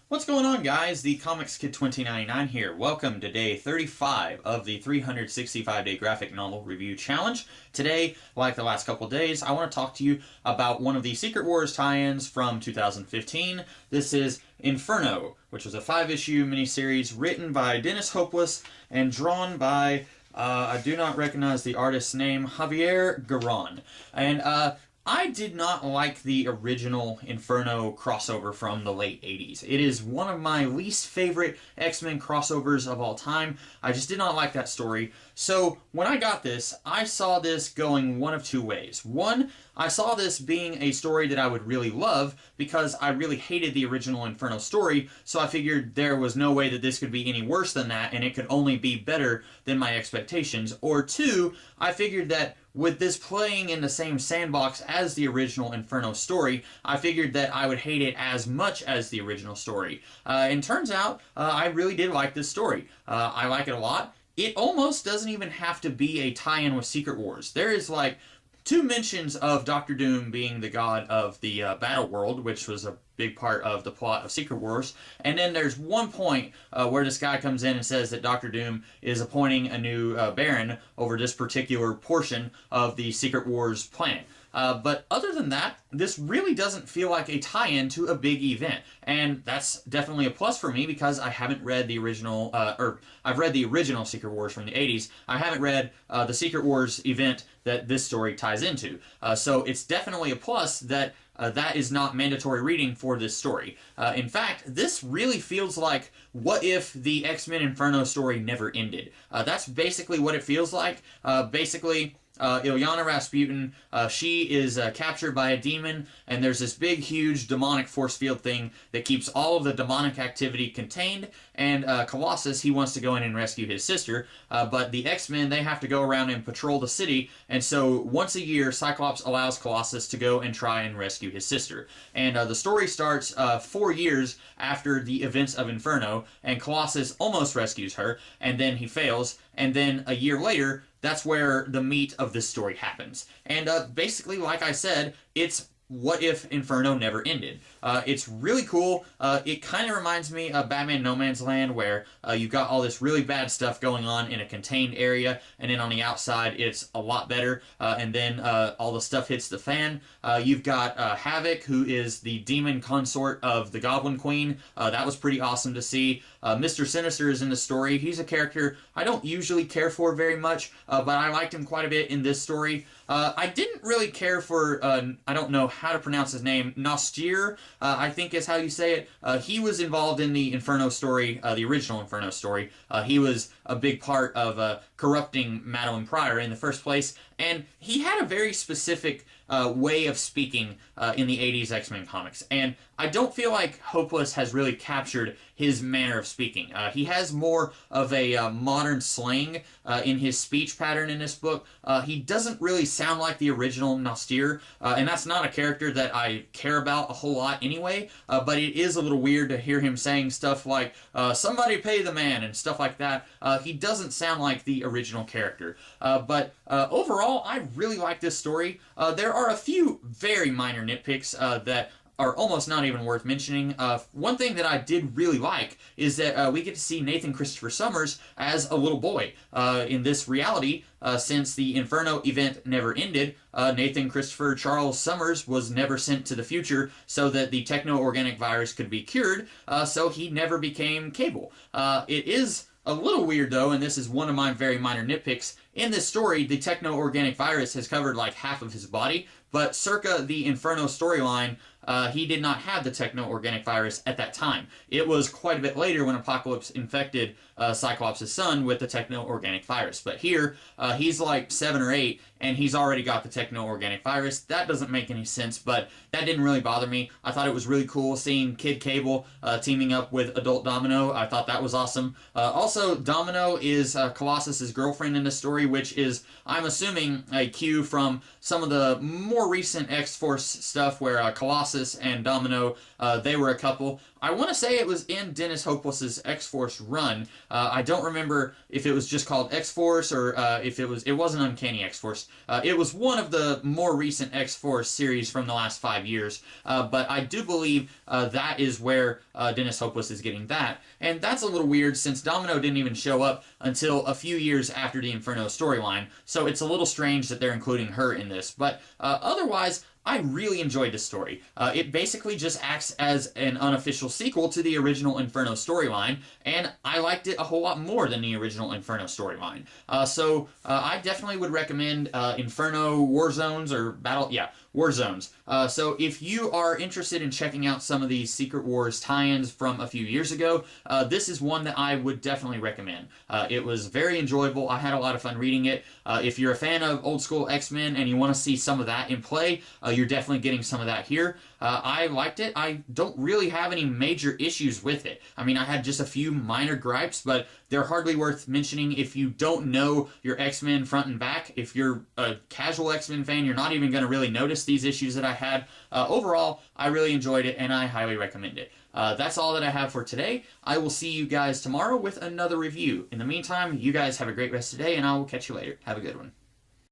What's going on, guys? The Comics Kid 2099 here. Welcome to day 35 of the 365-day graphic novel review challenge. Today, like the last couple days, I want to talk to you about one of the Secret Wars tie-ins from 2015. This is Inferno, which was a 5-issue miniseries written by Dennis Hopeless and drawn by, I do not recognize the artist's name, Javier Garron. And, I did not like the original Inferno crossover from the late 80s. It is one of my least favorite X-Men crossovers of all time. I just did not like that story. So when I got this, I saw this going one of two ways. One, I saw this being a story that I would really love because I really hated the original Inferno story, so I figured there was no way that this could be any worse than that and it could only be better than my expectations. Or two, I figured that with this playing in the same sandbox as the original Inferno story, I figured that I would hate it as much as the original story. And turns out, I really did like this story. I like it a lot. It almost doesn't even have to be a tie-in with Secret Wars. There is like 2 mentions of Doctor Doom being the god of the battle world, which was a big part of the plot of Secret Wars. And then there's one point where this guy comes in and says that Doctor Doom is appointing a new Baron over this particular portion of the Secret Wars planet. But other than that, this really doesn't feel like a tie-in to a big event. And that's definitely a plus for me because I haven't read the original, I've read the original Secret Wars from the 80s. I haven't read the Secret Wars event that this story ties into. So it's definitely a plus that that is not mandatory reading for this story. In fact, this really feels like what if the X-Men Inferno story never ended. That's basically what it feels like. Ilyana Rasputin, she is captured by a demon, and there's this big, huge demonic force field thing that keeps all of the demonic activity contained, and Colossus, he wants to go in and rescue his sister, but the X-Men, they have to go around and patrol the city, and so once a year, Cyclops allows Colossus to go and try and rescue his sister. And the story starts 4 years after the events of Inferno, and Colossus almost rescues her, and then he fails, and then a year later, that's where the meat of this story happens. And basically, like I said, it's what if Inferno never ended. It's really cool. It kind of reminds me of Batman No Man's Land, where you've got all this really bad stuff going on in a contained area, and then on the outside it's a lot better, and then all the stuff hits the fan. You've got Havoc, who is the demon consort of the Goblin Queen. That was pretty awesome to see. Mr. Sinister is in the story. He's a character I don't usually care for very much, but I liked him quite a bit in this story. I didn't really care for, I don't know how to pronounce his name, Nostier, I think is how you say it. He was involved in the Inferno story, the original Inferno story. He was a big part of corrupting Madeline Pryor in the first place, and he had a very specific way of speaking in the 80s X-Men comics, and I don't feel like Hopeless has really captured his manner of speaking. He has more of a modern slang in his speech pattern in this book. He doesn't really sound like the original Nostier, and that's not a character that I care about a whole lot anyway, but it is a little weird to hear him saying stuff like, somebody pay the man, and stuff like that. He doesn't sound like the original character. But overall, I really like this story. There are a few very minor nitpicks that are almost not even worth mentioning. One thing that I did really like is that we get to see Nathan Christopher Summers as a little boy. In this reality, since the Inferno event never ended, Nathan Christopher Charles Summers was never sent to the future so that the techno-organic virus could be cured, so he never became Cable. It is a little weird, though, and this is one of my very minor nitpicks. In this story, the techno-organic virus has covered like half of his body, but circa the Inferno storyline, he did not have the techno-organic virus at that time. It was quite a bit later when Apocalypse infected Cyclops' son with the techno-organic virus. But here, he's like 7 or 8, and he's already got the techno-organic virus. That doesn't make any sense, but that didn't really bother me. I thought it was really cool seeing Kid Cable teaming up with Adult Domino. I thought that was awesome. Also, Domino is Colossus' girlfriend in the story, which is, I'm assuming, a cue from some of the more recent X-Force stuff where Colossus Colossus and Domino, they were a couple. I want to say it was in Dennis Hopeless's X-Force run. I don't remember if it was just called X-Force or if it wasn't Uncanny X-Force. It was one of the more recent X-Force series from the last 5 years. But I do believe that is where Dennis Hopeless is getting that. And that's a little weird since Domino didn't even show up until a few years after the Inferno storyline. So it's a little strange that they're including her in this. But otherwise, I really enjoyed this story. It basically just acts as an unofficial sequel to the original Inferno storyline, and I liked it a whole lot more than the original Inferno storyline. So I definitely would recommend Inferno War Zones or War Zones. So if you are interested in checking out some of these Secret Wars tie-ins from a few years ago, this is one that I would definitely recommend. It was very enjoyable. I had a lot of fun reading it. If you're a fan of old school X-Men and you want to see some of that in play, you're definitely getting some of that here. I liked it. I don't really have any major issues with it. I mean, I had just a few minor gripes, but they're hardly worth mentioning if you don't know your X-Men front and back. If you're a casual X-Men fan, you're not even going to really notice these issues that I had. Overall, I really enjoyed it, and I highly recommend it. That's all that I have for today. I will see you guys tomorrow with another review. In the meantime, you guys have a great rest of the day, and I will catch you later. Have a good one.